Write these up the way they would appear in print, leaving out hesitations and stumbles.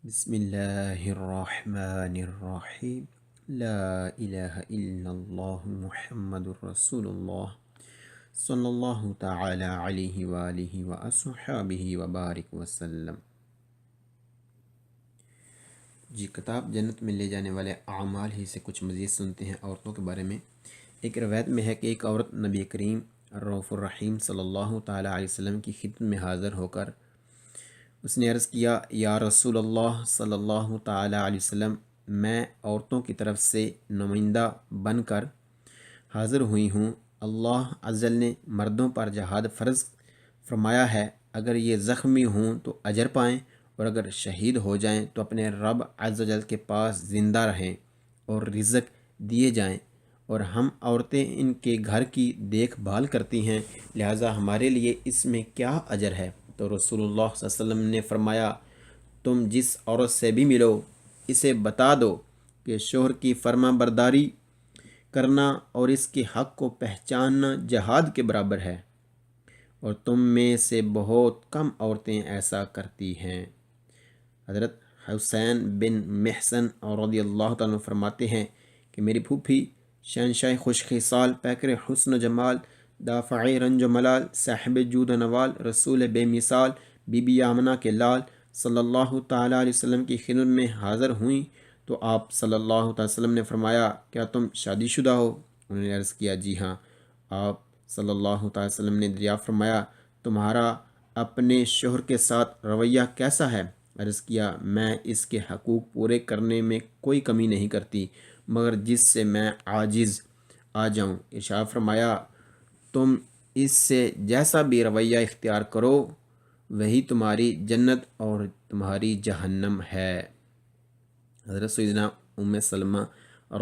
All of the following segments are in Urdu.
بسم اللہ الرحمن الرحیم لا الہ الا اللہ محمد الرسول اللہ صلی اللہ تعالی علیہ وآلہ وصحبہ وبارک وسلم۔ جی، کتاب جنت میں لے جانے والے اعمال ہی سے کچھ مزید سنتے ہیں عورتوں کے بارے میں۔ ایک روایت میں ہے کہ ایک عورت نبی کریم رؤوف الرحیم صلی اللہ تعالی علیہ وسلم کی خدمت میں حاضر ہو کر اس نے عرض کیا، یا رسول اللہ صلی اللہ تعالی علیہ وسلم، میں عورتوں کی طرف سے نمائندہ بن کر حاضر ہوئی ہوں۔ اللہ عز وجل نے مردوں پر جہاد فرض فرمایا ہے، اگر یہ زخمی ہوں تو اجر پائیں، اور اگر شہید ہو جائیں تو اپنے رب عز وجل کے پاس زندہ رہیں اور رزق دیے جائیں، اور ہم عورتیں ان کے گھر کی دیکھ بھال کرتی ہیں، لہٰذا ہمارے لیے اس میں کیا اجر ہے؟ تو رسول اللہ صلی اللہ علیہ وسلم نے فرمایا، تم جس عورت سے بھی ملو اسے بتا دو کہ شوہر کی فرما برداری کرنا اور اس کے حق کو پہچاننا جہاد کے برابر ہے، اور تم میں سے بہت کم عورتیں ایسا کرتی ہیں۔ حضرت حسین بن محسن رضی اللہ تعالیٰ عنہ فرماتے ہیں کہ میری پھوپھی شہنشاہ خوش خصال، پیکر حسن و جمال، دافع رنج و ملال، صاحب جود و نوال، رسول بے مثال، بی بی آمنہ کے لال صلی اللہ تعالیٰ علیہ وسلم کی خدمت میں حاضر ہوئیں تو آپ صلی اللہ تعالیٰ وسلم نے فرمایا، کیا تم شادی شدہ ہو؟ انہوں نے عرض کیا، جی ہاں۔ آپ صلی اللہ تعالیٰ وسلم نے دریافت فرمایا، تمہارا اپنے شوہر کے ساتھ رویہ کیسا ہے؟ عرض کیا، میں اس کے حقوق پورے کرنے میں کوئی کمی نہیں کرتی، مگر جس سے میں عاجز آ جاؤں۔ ارشاد فرمایا، تم اس سے جیسا بھی رویہ اختیار کرو وہی تمہاری جنت اور تمہاری جہنم ہے۔ حضرت سیدنا ام سلمہ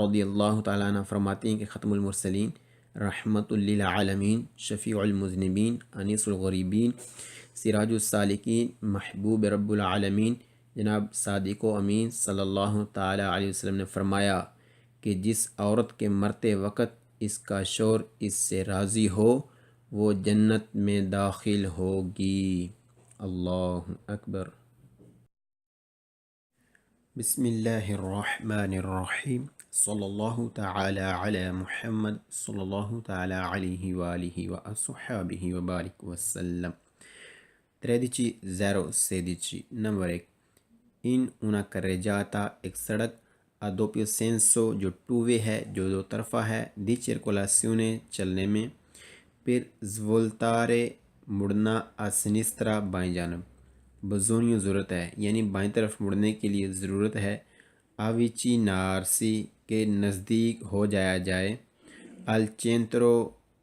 رضی اللہ تعالیٰ عنہ فرماتی ہیں کہ ختم المرسلین، رحمت للعالمین، شفیع المذنبین، انیس الغریبین، سراج السالکین، محبوب رب العالمین، جناب صادق و امین صلی اللہ تعالیٰ علیہ وسلم نے فرمایا کہ جس عورت کے مرتے وقت اس کا شوہر اس سے راضی ہو وہ جنت میں داخل ہوگی۔ اللہ اکبر۔ بسم اللہ الرحمن الرحیم صلی اللہ تعالی علی محمد صلی اللہ تعالی علیہ وآلہ وصحبہ وبارک وسلم۔ 13-016 نمبر 1، in una carreggiata ایک سڑک a doppio senso جو ٹو وے ہے، جو دو طرفہ ہے، di circolazione چلنے میں، per svoltare مڑنا a sinistra بائیں جانب، بزونیو ضرورت ہے، یعنی بائیں طرف مڑنے کے لیے ضرورت ہے، avvicinarsi کے نزدیک ہو جایا جائے، al centro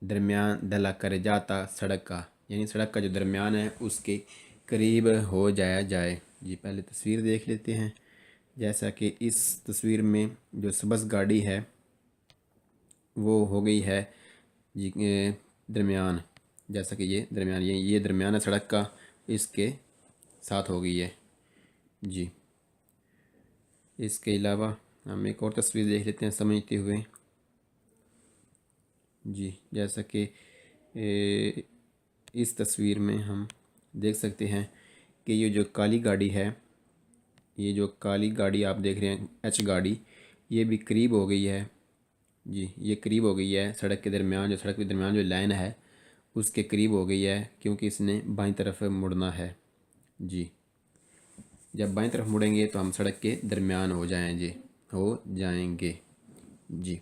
درمیان، della carreggiata سڑک کا، یعنی سڑک کا جو درمیان ہے اس کے قریب ہو جایا جائے۔ جی، پہلے تصویر دیکھ لیتے ہیں۔ جیسا کہ اس تصویر میں جو سبز گاڑی ہے وہ ہو گئی ہے جی درمیان، جیسا کہ یہ درمیان، یہ درمیان ہے سڑک کا، اس کے ساتھ ہو گئی ہے۔ جی، اس کے علاوہ ہم ایک اور تصویر دیکھ لیتے ہیں سمجھتے ہوئے۔ جی، جیسا کہ اس تصویر میں ہم دیکھ سکتے ہیں کہ یہ جو کالی گاڑی ہے، یہ جو کالی گاڑی آپ دیکھ رہے ہیں ایچ گاڑی، یہ بھی قریب ہو گئی ہے۔ جی، یہ قریب ہو گئی ہے سڑک کے درمیان، جو سڑک کے درمیان جو لائن ہے اس کے قریب ہو گئی ہے، کیونکہ اس نے بائیں طرف مڑنا ہے۔ جی، جب بائیں طرف مڑیں گے تو ہم سڑک کے درمیان ہو جائیں گے۔ جی،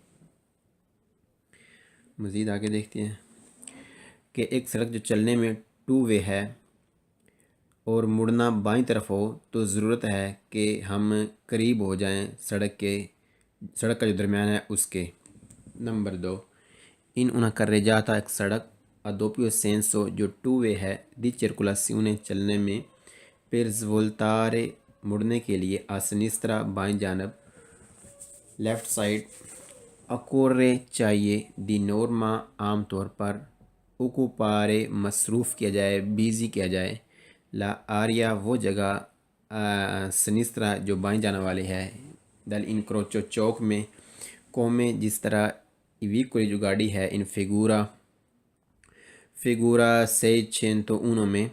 مزید آگے دیکھتے ہیں کہ ایک سڑک جو چلنے میں ٹو وے ہے اور مڑنا بائیں طرف ہو تو ضرورت ہے کہ ہم قریب ہو جائیں سڑک کا جو درمیان ہے اس کے۔ نمبر 2، in una carreggiata ایک سڑک a doppio senso جو ٹو وے ہے، di circolazione چلنے میں، per svoltare مڑنے کے لیے، a sinistra بائیں جانب، لیفٹ سائڈ، occorre چاہیے، di norma عام طور پر، occupare مصروف کیا جائے، بیزی کیا جائے، لا آریا وہ جگہ، سنیسترا جو بائیں جانے والے ہے، دل انکروچو چوک میں، کومے جس طرح، ویکولی جو گاڑی ہے، ان فیگورا 601 میں،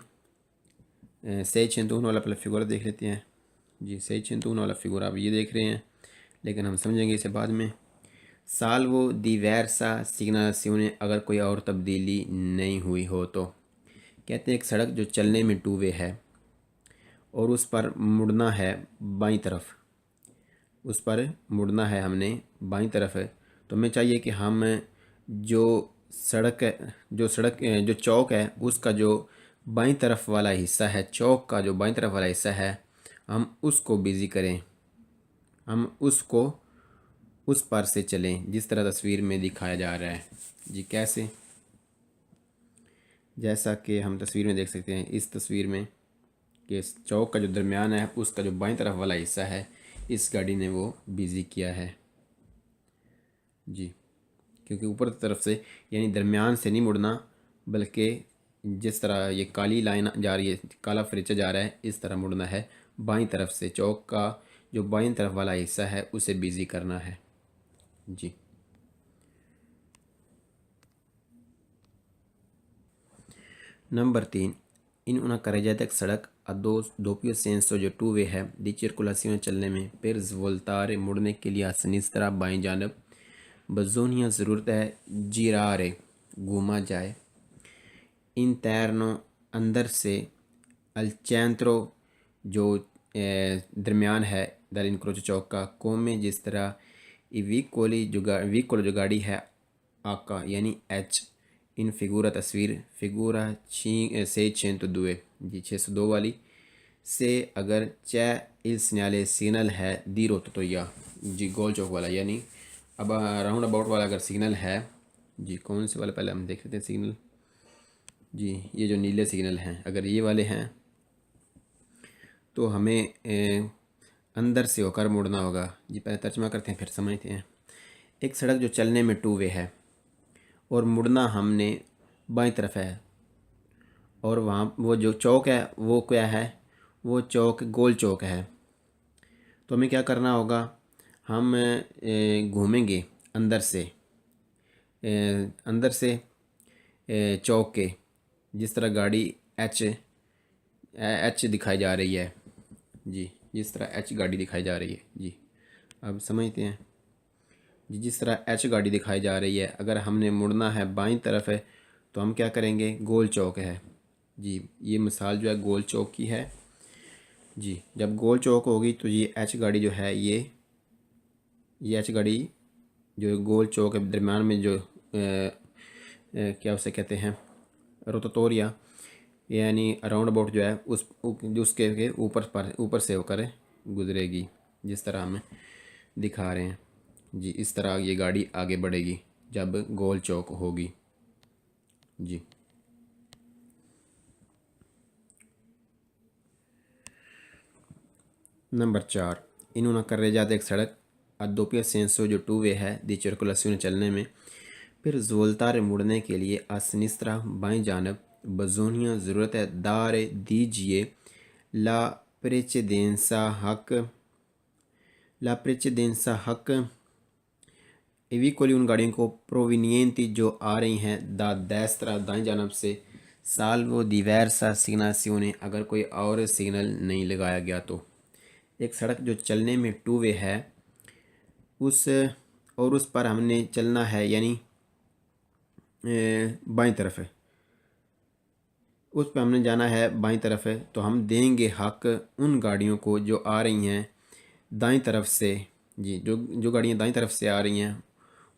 601 والا پہلے فیگورا دیکھ لیتے ہیں۔ جی 601 والا فگر آپ یہ دیکھ رہے ہیں، لیکن ہم سمجھیں گے اسے بعد میں۔ سالوو دیویرسا سگناسیونے، اگر کوئی اور تبدیلی نہیں ہوئی ہو تو کہتے ہیں ایک سڑک جو چلنے میں ٹو وے ہے اور اس پر مڑنا ہے بائیں طرف، اس پر مڑنا ہے ہم نے بائیں طرف ہے، تو ہمیں چاہیے کہ ہم جو جو چوک ہے اس کا جو بائیں طرف والا حصہ ہے، چوک کا جو بائیں طرف والا حصہ ہے، ہم اس کو بیزی کریں، ہم اس کو اس پر سے چلیں جس طرح تصویر میں دکھایا جا رہا ہے۔ جی کیسے؟ جیسا کہ ہم تصویر میں دیکھ سکتے ہیں اس تصویر میں کہ اس چوک کا جو درمیان ہے اس کا جو بائیں طرف والا حصہ ہے اس گاڑی نے وہ بیزی کیا ہے۔ جی کیونکہ اوپر طرف سے یعنی درمیان سے نہیں مڑنا، بلکہ جس طرح یہ کالی لائن جا رہی ہے، کالا فریچہ جا رہا ہے، اس طرح مڑنا ہے بائیں طرف سے، چوک کا جو بائیں طرف والا حصہ ہے اسے بیزی کرنا ہے۔ جی نمبر 3، in una carreggiata سڑک a doppio senso جو ٹو وے ہے دی circolazione چلنے میں per svoltare مڑنے کے لیے سنسترا بائیں جانب بزونیا ضرورت ہے girare گھوما جائے interno اندر سے al centro جو درمیان ہے در انکروچ چوک کا come جس طرح ویکولو جو گاڑی ہے آکا یعنی ایچ ان فگورا تصویر فگورا 602 جی 602 والی سے اگر چے il segnale سگنل ہے دی روتویا جی گول چوک والا، یعنی اب راؤنڈ اباؤٹ والا اگر سگنل ہے، جی کون سے والا پہلے ہم دیکھ لیتے ہیں سگنل، جی یہ جو نیلے سگنل ہیں اگر یہ والے ہیں تو ہمیں اندر سے ہو کر مڑنا ہوگا۔ جی پہلے ترجمہ کرتے ہیں پھر سمجھتے ہیں۔ ایک سڑک جو چلنے میں ٹو وے ہے اور مڑنا ہم نے بائیں طرف ہے، اور وہاں وہ جو چوک ہے وہ کیا ہے، وہ چوک گول چوک ہے، تو ہمیں کیا کرنا ہوگا، ہم گھومیں گے اندر سے چوک کے، جس طرح گاڑی ایچ دکھائی جا رہی ہے، جی جس طرح ایچ گاڑی دکھائی جا رہی ہے۔ جی اب سمجھتے ہیں، جی جس طرح ایچ گاڑی دکھائی جا رہی ہے اگر ہم نے مڑنا ہے بائیں طرف ہے تو ہم کیا کریں گے، گول چوک ہے۔ جی یہ مثال جو ہے گول چوک کی ہے۔ جی جب گول چوک ہوگی تو یہ ایچ گاڑی جو ہے یہ ایچ گاڑی جو گول چوک کے درمیان میں جو کیا اسے کہتے ہیں روتاتوریا، یعنی راؤنڈ اباؤٹ جو ہے اس کے اوپر سے ہو کر گزرے گی، جس طرح ہم دکھا رہے ہیں۔ جی اس طرح یہ گاڑی آگے بڑھے گی جب گول چوک ہوگی۔ جی نمبر 4، in una carreggiata ایک سڑک a doppio senso جو ٹو وے ہے دی circolazione چلنے میں پھر svoltare مڑنے کے لیے a sinistra بائیں جانب بزونیا ضرورت ہے دارے دیجیے la precedenza حق ایویکولی ان گاڑیوں کو پروونینتی جو آ رہی ہیں دا دیسترا دائیں جانب سے سالوو دیویرسا سگناسیونے اگر کوئی اور سگنل نہیں لگایا گیا تو۔ ایک سڑک جو چلنے میں ٹو وے ہے اس پر ہم نے چلنا ہے یعنی بائیں طرف ہے، اس پہ ہم نے جانا ہے بائیں طرف ہے، تو ہم دیں گے حق ان گاڑیوں کو جو آ رہی ہیں دائیں طرف سے۔ جی جو گاڑیاں دائیں طرف سے آ رہی ہیں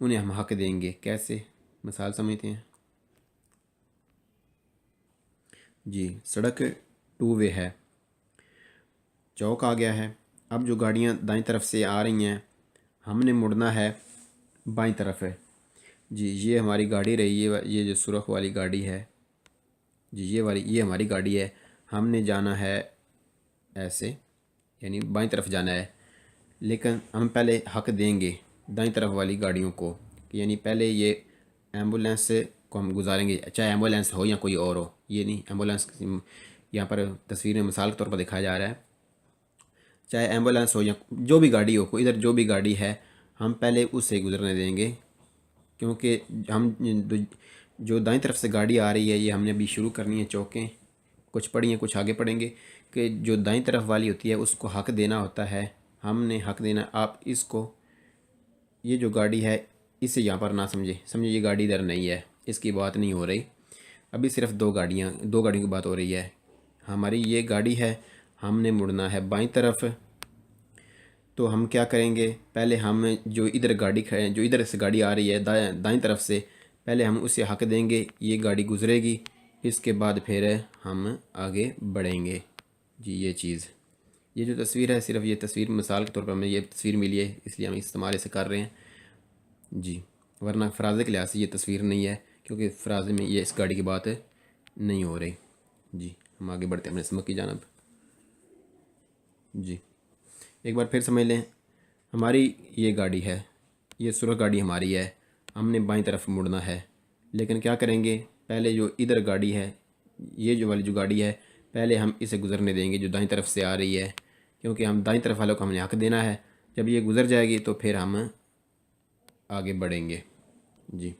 انہیں ہم حق دیں گے۔ کیسے؟ مثال سمجھتے ہیں۔ جی سڑک ٹو وے ہے، چوک آ گیا ہے، اب جو گاڑیاں دائیں طرف سے آ رہی ہیں ہم نے مڑنا ہے بائیں طرف ہے۔ جی یہ ہماری گاڑی رہی ہے، یہ جو سرخ والی گاڑی ہے، جی یہ ہماری گاڑی ہے، ہم نے جانا ہے ایسے یعنی بائیں طرف جانا ہے، لیکن ہم پہلے حق دیں گے دائیں طرف والی گاڑیوں کو، یعنی پہلے یہ ایمبولینس کو ہم گزاریں گے، چاہے ایمبولینس ہو یا کوئی اور ہو، یہ نہیں ایمبولینس یہاں پر تصویر میں مثال کے طور پر دکھایا جا رہا ہے، چاہے ایمبولینس ہو یا جو بھی گاڑی ہو، ادھر جو بھی گاڑی ہے ہم پہلے اس سے گزرنے دیں گے، کیونکہ ہم جو دائیں طرف سے گاڑی آ رہی ہے یہ ہم نے ابھی شروع کرنی ہے، چوکیں کچھ پڑھی ہیں کچھ آگے پڑھیں گے، کہ جو دائیں طرف والی ہوتی ہے اس کو حق دینا ہوتا ہے، ہم نے حق دینا۔ آپ اس کو، یہ جو گاڑی ہے اسے یہاں پر نہ سمجھے یہ گاڑی ادھر نہیں ہے، اس کی بات نہیں ہو رہی، ابھی صرف دو گاڑیوں کی بات ہو رہی ہے۔ ہماری یہ گاڑی ہے، ہم نے مڑنا ہے بائیں طرف، تو ہم کیا کریں گے، پہلے ہم جو ادھر سے گاڑی آ رہی ہے دائیں طرف سے، پہلے ہم اسے حق دیں گے، یہ گاڑی گزرے گی، اس کے بعد پھر ہم آگے بڑھیں گے۔ جی یہ چیز، یہ جو تصویر ہے، صرف یہ تصویر مثال کے طور پر ہمیں یہ تصویر ملی ہے، اس لیے ہم استعمال اسے کر رہے ہیں جی، ورنہ فرازے کے لحاظ سے یہ تصویر نہیں ہے، کیونکہ فرازے میں یہ اس گاڑی کی بات نہیں ہو رہی۔ جی ہم آگے بڑھتے ہیں اپنے سبق کی جانب۔ جی ایک بار پھر سمجھ لیں، ہماری یہ گاڑی ہے، یہ سرخ گاڑی ہماری ہے، ہم نے بائیں طرف مڑنا ہے، لیکن کیا کریں گے، پہلے جو ادھر گاڑی ہے، یہ جو والی جو گاڑی ہے، پہلے ہم اسے گزرنے دیں گے جو دائیں طرف سے آ رہی ہے، کیونکہ ہم دائیں طرف والوں کو ہم نے حق دینا ہے۔ جب یہ گزر جائے گی تو پھر ہم آگے بڑھیں گے۔ جی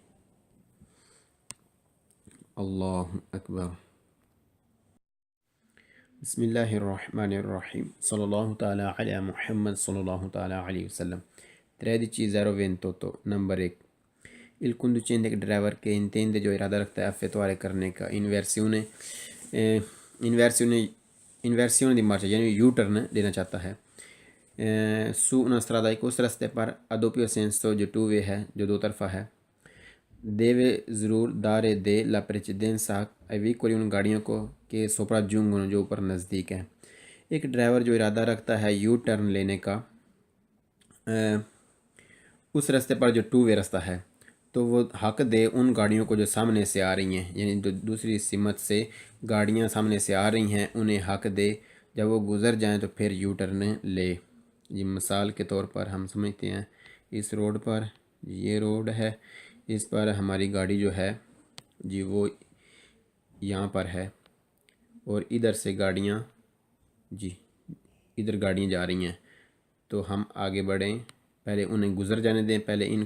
اللہ اکبر، بسم اللہ الرحمن الرحیم، صلی اللہ تعالیٰ علی محمد صلی اللہ تعالیٰ علیہ وسلم۔ 13-028 number 1، il conducente che driver che intende جو ارادہ رکھتا ہے effettuare کرنے کا inversione di marcia یعنی یو ٹرن لینا چاہتا ہے، su una strada ایک اس رستے پر a doppio senso جو ٹو وے ہے، جو دو طرفہ ہے، deve ضرور dare della precedenza ai veicoli ان گاڑیوں کو کہ sopraggiungono جو اوپر نزدیک ہیں۔ ایک ڈرائیور جو ارادہ رکھتا ہے یو ٹرن لینے کا اس رستے پر جو ٹو وے رستہ ہے، تو وہ حق دے ان گاڑیوں کو جو سامنے سے آ رہی ہیں، یعنی جو دوسری سمت سے گاڑیاں سامنے سے آ رہی ہیں انہیں حق دے، جب وہ گزر جائیں تو پھر یو ٹرن لے۔ یہ مثال کے طور پر ہم سمجھتے ہیں اس روڈ پر، یہ روڈ ہے، اس پر ہماری گاڑی جو ہے جی وہ یہاں پر ہے، اور ادھر سے گاڑیاں جی ادھر گاڑیاں جا رہی ہیں، تو ہم آگے بڑھیں، پہلے انہیں گزر جانے دیں، پہلے ان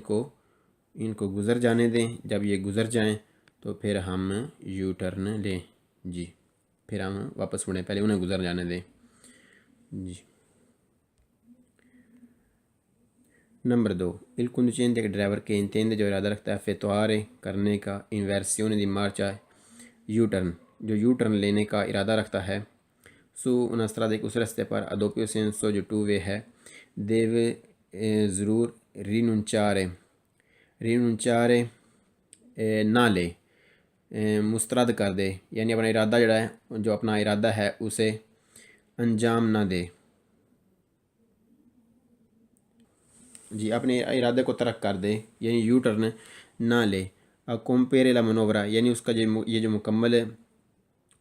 کو گزر جانے دیں، جب یہ گزر جائیں تو پھر ہم یو ٹرن لیں جی، پھر ہم واپس مڑیں، پہلے انہیں گزر جانے دیں جی۔ Number 2، il conducente che driver کے intende جو ارادہ رکھتا ہے effettuare کرنے کا inversione di marcia you turn, جو یو ٹرن لینے کا ارادہ رکھتا ہے، su una strada ایک اس رستے پر a doppio senso جو ٹو وے ہے، deve ضرور rinunciare نہ لے، مسترد کر دے، یعنی اپنا ارادہ جڑا ہے، جو اپنا ارادہ ہے اسے انجام نہ دے جی، اپنے ارادے کو ترک کر دے، یعنی یو ٹرن نہ لے۔ compiere la manovra یعنی اس کا یہ جو مکمل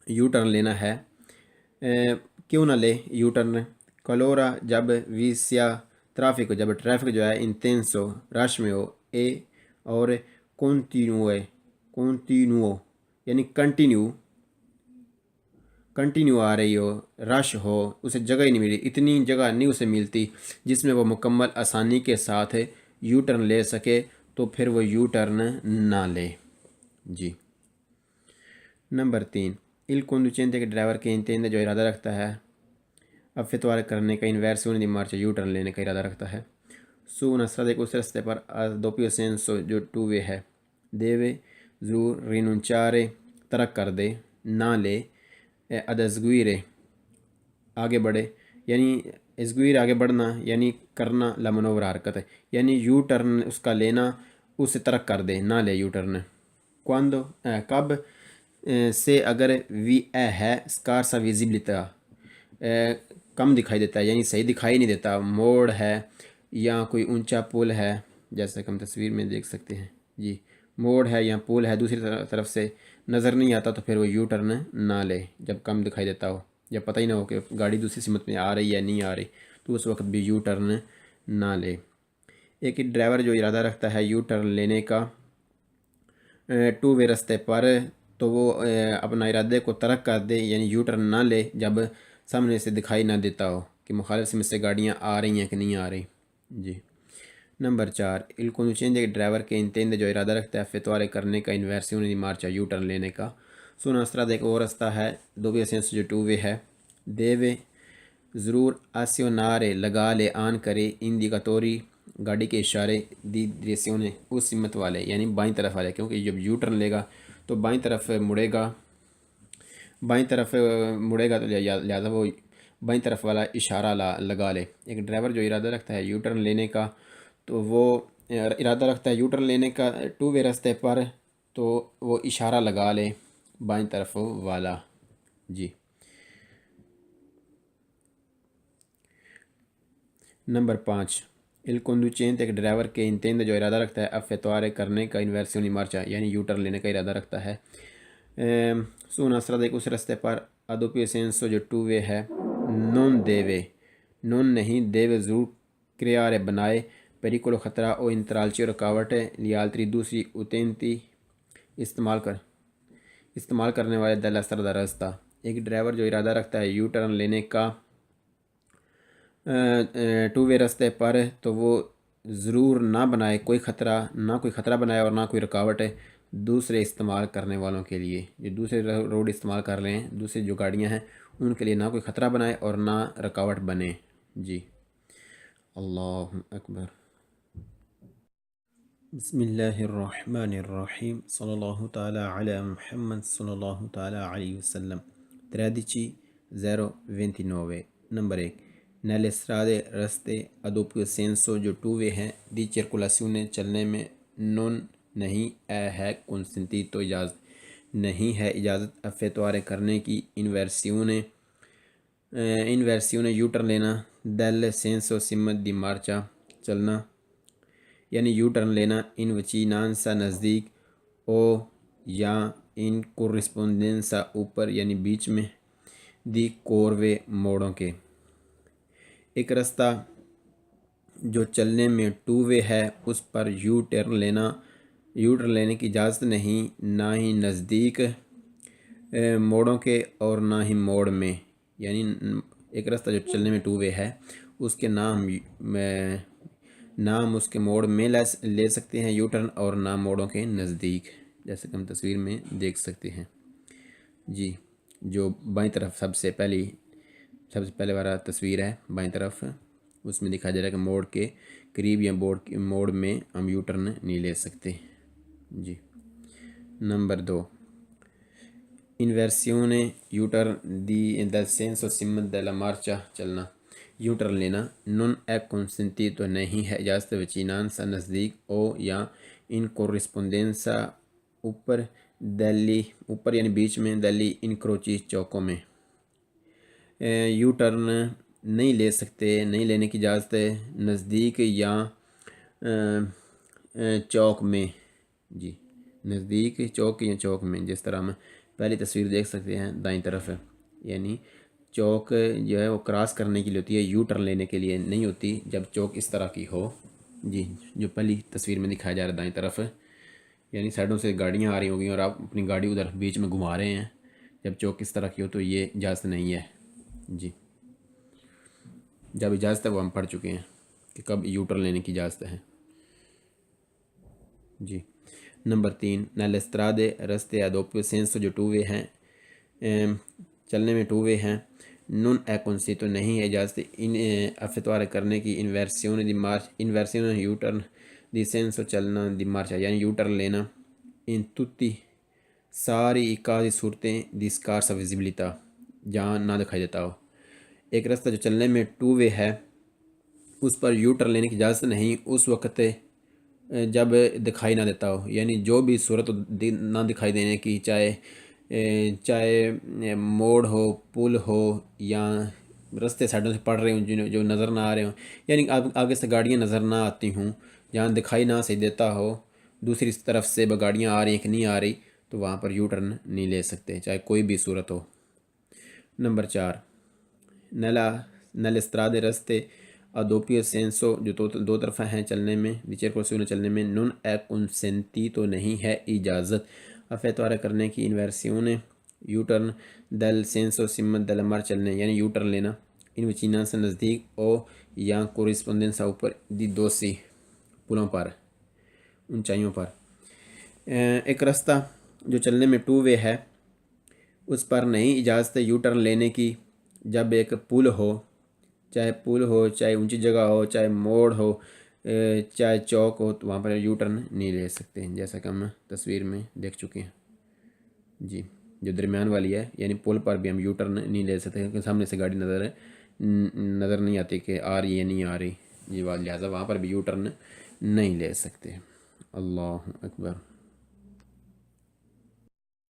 یو ٹرن لینا ہے، کیوں نہ لے یو ٹرن، کلورا جب وی سیا ٹریفک، جب ٹریفک جو ہے انتینسو رش میں ہو، اے اور کنٹینیو یعنی کنٹینیو آ رہی ہو، رش ہو، اسے جگہ ہی نہیں ملی، اتنی جگہ نہیں اسے ملتی جس میں وہ مکمل آسانی کے ساتھ یو ٹرن لے سکے، تو پھر وہ یو ٹرن نہ لے جی۔ نمبر 3، il conducente کے ڈرائیور کے intende جو ارادہ رکھتا ہے effettuare کرنے کا inversione di marcia you turn لینے کا ارادہ رکھتا ہے، su una strada ایک اس رستے پر a doppio senso جو ٹو وے ہے، deve ضرور rinunciare ترک کر دے، نہ لے، ad eseguire آگے بڑھے، یعنی eseguire آگے بڑھنا، یعنی کرنا la manovra حرکت ہے، یعنی یو ٹرن اس کا لینا اسے ترک کر دے، نہ لے یو ٹرن۔ quando کب، سے اگر وی ہے scarsa visibilità کم دکھائی دیتا ہے، یعنی صحیح دکھائی نہیں دیتا، موڑ ہے یا کوئی اونچا پل ہے، جیسے کہ ہم تصویر میں دیکھ سکتے ہیں جی، موڑ ہے یا پل ہے دوسری طرف سے نظر نہیں آتا، تو پھر وہ یو ٹرن نہ لے جب کم دکھائی دیتا ہو، جب پتہ ہی نہ ہو کہ گاڑی دوسری سمت میں آ رہی ہے نہیں آ رہی، تو اس وقت بھی یو ٹرن نہ لے۔ ایک ڈرائیور جو ارادہ رکھتا ہے یو ٹرن لینے کا ٹو وے رستے پر، تو وہ اپنا ارادے کو ترک کر دے، یعنی یو ٹرن نہ لے جب سامنے سے دکھائی نہ دیتا ہو کہ مخالف سمت سے گاڑیاں آ رہی ہیں کہ نہیں آ رہی جی۔ نمبر 4، il conducente کے ڈرائیور کے intende جو ارادہ رکھتا ہے effettuare کرنے کا inversione di marcia you turn لینے کا، su una strada ایک اور رستہ ہے doppio senso جو ٹو وے ہے، deve ضرور azionare لگا آن کرے indicatori گاڑی کے اشارے دی direzione اس سمت والے یعنی بائیں طرف والے، کیونکہ جب یو ٹرن لے گا تو بائیں طرف مڑے گا، تو لہٰذا وہ بائیں طرف والا اشارہ لگا لے۔ ایک ڈرائیور جو ارادہ رکھتا ہے یو ٹرن لینے کا، تو وہ ارادہ رکھتا ہے یو ٹرن لینے کا ٹو وے راستے پر، تو وہ اشارہ لگا لے بائیں طرف والا۔ جی نمبر 5، el conducente ایک ڈرائیور کے انتینڈ جو ارادہ رکھتا ہے effettuare کرنے کا inversione marcia یعنی یو ٹرن لینے کا ارادہ رکھتا ہے su una strada ایک اس راستے پر a doppio senso جو ٹو وے ہے non deve نہیں deve ضرور creare بنائے pericolo خطرہ او intralci رکاوٹ gli altri دوسری utenti استعمال کرنے والے della strada راستہ۔ ایک ڈرائیور جو ارادہ رکھتا ہے یو ٹرن لینے کا ٹو وے راستے پر، تو وہ ضرور نہ بنائے کوئی خطرہ بنائے اور نہ کوئی رکاوٹ ہے دوسرے استعمال کرنے والوں کے لیے۔ جو دوسرے روڈ استعمال کر رہے ہیں، دوسری جو گاڑیاں ہیں، ان کے لیے نہ کوئی خطرہ بنائے اور نہ رکاوٹ بنے۔ جی اللہ اکبر۔ بسم اللہ الرحمن الرحیم، صلی اللہ تعالی علی محمد صلی اللہ تعالی علیہ وسلم۔ 13-029 نمبر 1، nelle strade راستے a doppio senso جو ٹو وے ہیں di circolazione چلنے میں non نہیں ہے consentito اجازت نہیں ہے اجازت effettuare کرنے کی inversione یو ٹرن لینا del senso سمت di marcia چلنا یعنی یو ٹرن لینا in vicinanza نزدیک او یا in corrispondenza اوپر یعنی بیچ میں دی کوروے موڑوں کے۔ ایک راستہ جو چلنے میں ٹو وے ہے اس پر یو ٹرن لینے کی اجازت نہیں، نہ ہی نزدیک موڑوں کے اور نہ ہی موڑ میں۔ یعنی ایک راستہ جو چلنے میں ٹو وے ہے اس کے نام اس کے موڑ میں لے سکتے ہیں یو ٹرن، اور نہ موڑوں کے نزدیک، جیسے کہ ہم تصویر میں دیکھ سکتے ہیں۔ جی جو بائیں طرف سب سے پہلے والا تصویر ہے بائیں طرف، اس میں دکھا جا رہا ہے کہ موڑ کے قریب یا موڑ میں ہم یو ٹرن نہیں لے سکتے۔ جی نمبر 2، انورسیونے یو ٹرن del senso سمت della marcia چلنا یو ٹرن لینا non è consentito نہیں ہے اجازت vicinanza نزدیک او یا in corrispondenza اوپر یعنی بیچ میں degli incroci چوکوں میں۔ یو ٹرن نہیں لینے کی اجازت ہے نزدیک یا چوک میں۔ جی نزدیک چوک یا چوک میں، جس طرح ہم پہلی تصویر دیکھ سکتے ہیں دائیں طرف، یعنی چوک جو ہے وہ کراس کرنے کے لیے ہوتی ہے، یو ٹرن لینے کے لیے نہیں ہوتی جب چوک اس طرح کی ہو۔ جی جو پہلی تصویر میں دکھایا جا رہا ہے دائیں طرف، یعنی سائڈوں سے گاڑیاں آ رہی ہوگی اور آپ اپنی گاڑی ادھر بیچ میں گھما رہے ہیں، جب چوک اس طرح کی ہو تو یہ اجازت نہیں ہے۔ جی جب اجازت ہے وہ ہم پڑھ چکے ہیں کہ کب یو ٹرن لینے کی اجازت ہے۔ جی نمبر 3، nelle strade راستے a doppio senso جو ٹو وے ہیں چلنے میں ٹو وے ہیں non è consentito نہیں ہے اجازت effettuare کرنے کی inversione you turn di senso چلنا di marcia یعنی یو ٹرن لینا in tutti ساری اکاسی صورتیں di scarsa visibilità جہاں نہ دکھائی دیتا ہو۔ ایک راستہ جو چلنے میں ٹو وے ہے اس پر یو ٹرن لینے کی اجازت نہیں اس وقت جب دکھائی نہ دیتا ہو، یعنی جو بھی صورت نہ دکھائی دینے کی، چاہے موڑ ہو، پل ہو، یا رستے سائڈوں سے پڑ رہے ہوں جو نظر نہ آ رہے ہوں، یعنی آگے سے گاڑیاں نظر نہ آتی ہوں، جہاں دکھائی نہ صحیح دیتا ہو دوسری طرف سے گاڑیاں آ رہی ہیں کہ نہیں آ رہی، تو وہاں پر یو ٹرن نہیں لے سکتے چاہے کوئی بھی صورت ہو۔ نمبر 4، nelle strade راستے a doppio senso جو دو طرفہ ہیں چلنے میں چلنے میں non è consentito نہیں ہے اجازت effettuare کرنے کی inversione you turn del senso سمت della marcia چلنے یعنی یو ٹرن لینا in vicinanza نزدیک او یا corrispondenza اوپر دی دوسی پلوں پر اونچائیوں پر۔ ایک راستہ جو چلنے میں ٹو وے ہے اس پر نہیں اجازت یو ٹرن لینے کی جب ایک پل ہو، چاہے اونچی جگہ ہو، چاہے موڑ ہو، چاہے چوک ہو، تو وہاں پر یو ٹرن نہیں لے سکتے، جیسا کہ ہم تصویر میں دیکھ چکے ہیں جی۔ جو درمیان والی ہے یعنی پل پر بھی ہم یو ٹرن نہیں لے سکتے کیونکہ سامنے سے گاڑی نظر نہیں آتی کہ آ رہی ہے نہیں آ رہی جی، لہٰذا وہاں پر بھی یو ٹرن نہیں لے سکتے۔ اللہ اکبر۔